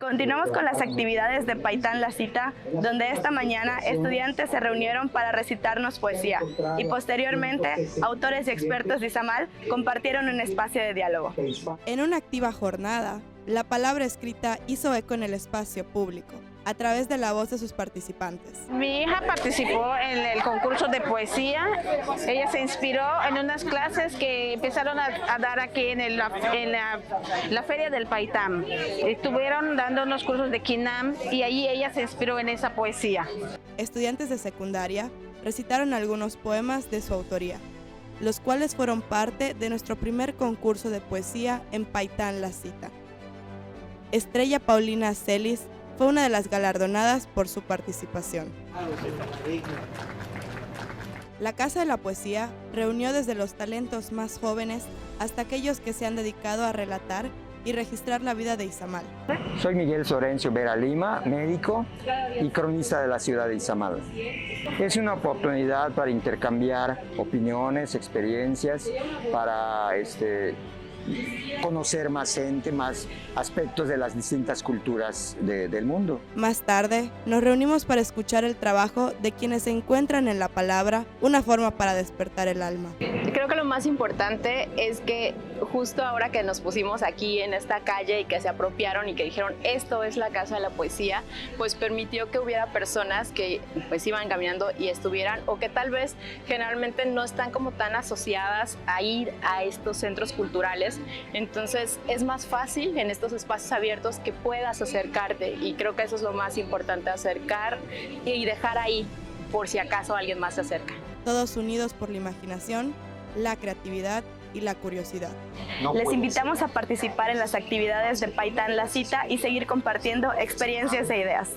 Continuamos con las actividades de Paitán La Cita, donde esta mañana estudiantes se reunieron para recitarnos poesía y posteriormente autores y expertos de Izamal compartieron un espacio de diálogo. En una activa jornada, la palabra escrita hizo eco en el espacio público, a través de la voz de sus participantes. Mi hija participó en el concurso de poesía. Ella se inspiró en unas clases que empezaron a dar aquí en la Feria del Paitán. Estuvieron dando unos cursos de Quinam y ahí ella se inspiró en esa poesía. Estudiantes de secundaria recitaron algunos poemas de su autoría, los cuales fueron parte de nuestro primer concurso de poesía en Paitán La Cita. Estrella Paulina Celis fue una de las galardonadas por su participación. La Casa de la Poesía reunió desde los talentos más jóvenes hasta aquellos que se han dedicado a relatar y registrar la vida de Izamal. Soy Miguel Sorencio Vera Lima, médico y cronista de la ciudad de Izamal. Es una oportunidad para intercambiar opiniones, experiencias, para conocer más gente, más aspectos de las distintas culturas del mundo. Más tarde, nos reunimos para escuchar el trabajo de quienes se encuentran en la palabra, una forma para despertar el alma. Creo que lo más importante es que justo ahora que nos pusimos aquí en esta calle y que se apropiaron y que dijeron esto es la Casa de la Poesía, pues permitió que hubiera personas que pues iban caminando y estuvieran, o que tal vez generalmente no están como tan asociadas a ir a estos centros culturales. Entonces es más fácil en estos espacios abiertos que puedas acercarte, y creo que eso es lo más importante, acercar y dejar ahí por si acaso alguien más se acerca. Todos unidos por la imaginación, la creatividad y la curiosidad. Les invitamos a participar en las actividades de Paitán La Cita y seguir compartiendo experiencias e ideas.